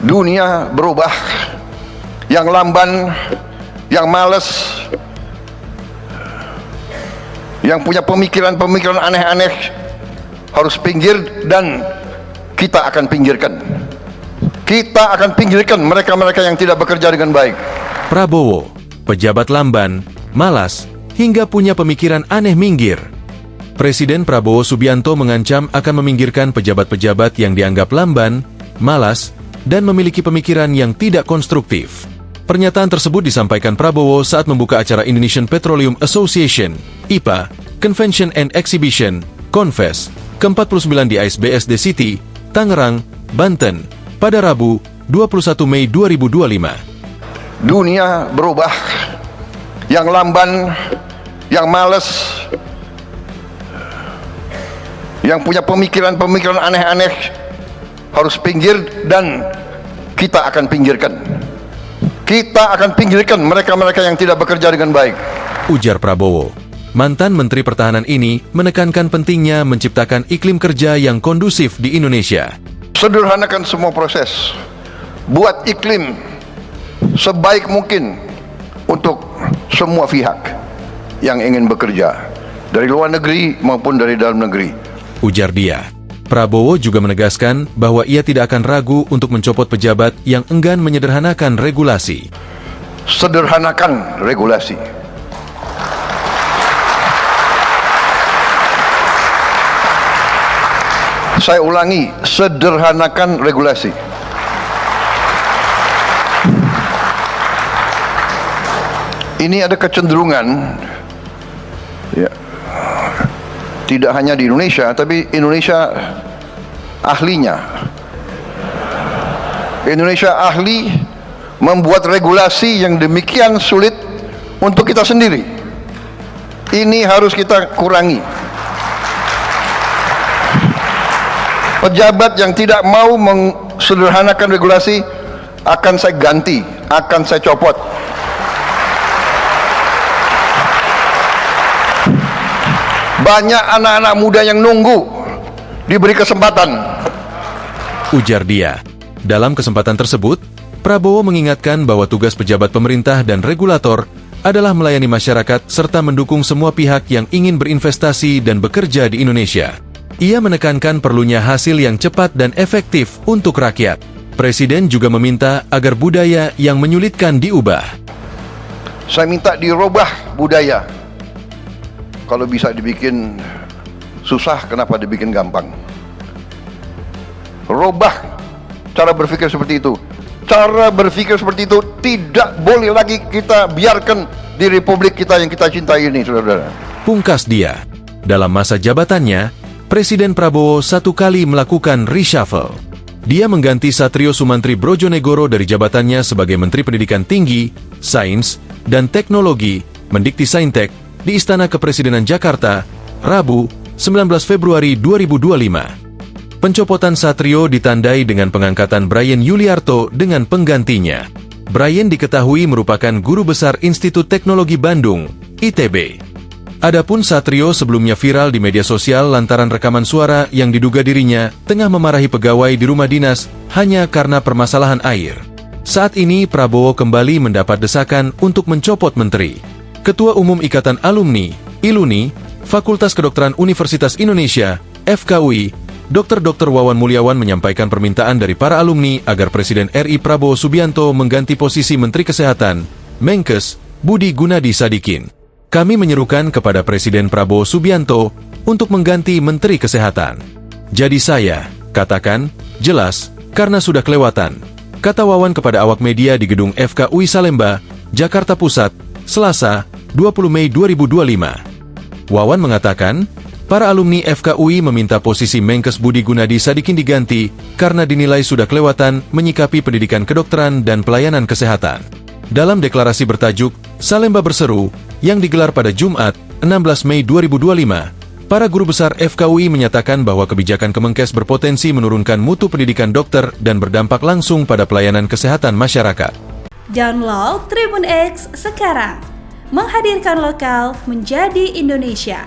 Dunia berubah, yang lamban, yang malas, yang punya pemikiran-pemikiran aneh-aneh harus pinggir, dan kita akan pinggirkan. Kita akan pinggirkan mereka-mereka yang tidak bekerja dengan baik. Prabowo, pejabat lamban, malas, hingga punya pemikiran aneh minggir. Presiden Prabowo Subianto mengancam akan meminggirkan pejabat-pejabat yang dianggap lamban, malas, dan memiliki pemikiran yang tidak konstruktif. Pernyataan tersebut disampaikan Prabowo saat membuka acara Indonesian Petroleum Association, IPA, Convention and Exhibition, Confest, ke-49 di ASBSD City, Tangerang, Banten, pada Rabu, 21 Mei 2025. Dunia berubah, yang lamban, yang malas, yang punya pemikiran-pemikiran aneh-aneh harus pinggir, dan kita akan pinggirkan. Kita akan pinggirkan mereka-mereka yang tidak bekerja dengan baik. Ujar Prabowo. Mantan Menteri Pertahanan ini menekankan pentingnya menciptakan iklim kerja yang kondusif di Indonesia. Sederhanakan semua proses, buat iklim sebaik mungkin untuk semua pihak yang ingin bekerja, dari luar negeri maupun dari dalam negeri. Ujar dia. Prabowo juga menegaskan bahwa ia tidak akan ragu untuk mencopot pejabat yang enggan menyederhanakan regulasi. Sederhanakan regulasi. Saya ulangi, sederhanakan regulasi. Ini ada kecenderungan, ya, tidak hanya di Indonesia, tapi Indonesia ahlinya. Indonesia ahli membuat regulasi yang demikian sulit untuk kita sendiri. Ini harus kita kurangi. Pejabat yang tidak mau mensederhanakan regulasi akan saya ganti, akan saya copot. Banyak anak-anak muda yang nunggu diberi kesempatan. Ujar dia. Dalam kesempatan tersebut, Prabowo mengingatkan bahwa tugas pejabat pemerintah dan regulator adalah melayani masyarakat serta mendukung semua pihak yang ingin berinvestasi dan bekerja di Indonesia. Ia menekankan perlunya hasil yang cepat dan efektif untuk rakyat. Presiden juga meminta agar budaya yang menyulitkan diubah. Saya minta dirubah budaya. Kalau bisa dibikin susah, kenapa dibikin gampang? Robah cara berpikir seperti itu. Cara berpikir seperti itu tidak boleh lagi kita biarkan di republik kita yang kita cintai ini, saudara-saudara. Pungkas dia. Dalam masa jabatannya, Presiden Prabowo satu kali melakukan reshuffle. Dia mengganti Satrio Sumantri Brojonegoro dari jabatannya sebagai Menteri Pendidikan Tinggi, Sains, dan Teknologi, Mendikti-Saintek, di Istana Kepresidenan Jakarta, Rabu, 19 Februari 2025. Pencopotan Satrio ditandai dengan pengangkatan Brian Yuliarto dengan penggantinya. Brian diketahui merupakan guru besar Institut Teknologi Bandung, ITB. Adapun Satrio sebelumnya viral di media sosial lantaran rekaman suara yang diduga dirinya tengah memarahi pegawai di rumah dinas hanya karena permasalahan air. Saat ini Prabowo kembali mendapat desakan untuk mencopot menteri. Ketua Umum Ikatan Alumni, ILUNI, Fakultas Kedokteran Universitas Indonesia, FKUI, Dr. Wawan Mulyawan menyampaikan permintaan dari para alumni agar Presiden RI Prabowo Subianto mengganti posisi Menteri Kesehatan, Menkes, Budi Gunadi Sadikin. Kami menyerukan kepada Presiden Prabowo Subianto untuk mengganti Menteri Kesehatan. Jadi saya, katakan, jelas, karena sudah kelewatan, kata Wawan kepada awak media di gedung FKUI Salemba, Jakarta Pusat, Selasa, 20 Mei 2025. Wawan mengatakan, para alumni FKUI meminta posisi Menkes Budi Gunadi Sadikin diganti karena dinilai sudah kelewatan menyikapi pendidikan kedokteran dan pelayanan kesehatan. Dalam deklarasi bertajuk Salemba Berseru yang digelar pada Jumat, 16 Mei 2025, para guru besar FKUI menyatakan bahwa kebijakan Kemenkes berpotensi menurunkan mutu pendidikan dokter dan berdampak langsung pada pelayanan kesehatan masyarakat. Download Tribun X sekarang, menghadirkan lokal menjadi Indonesia.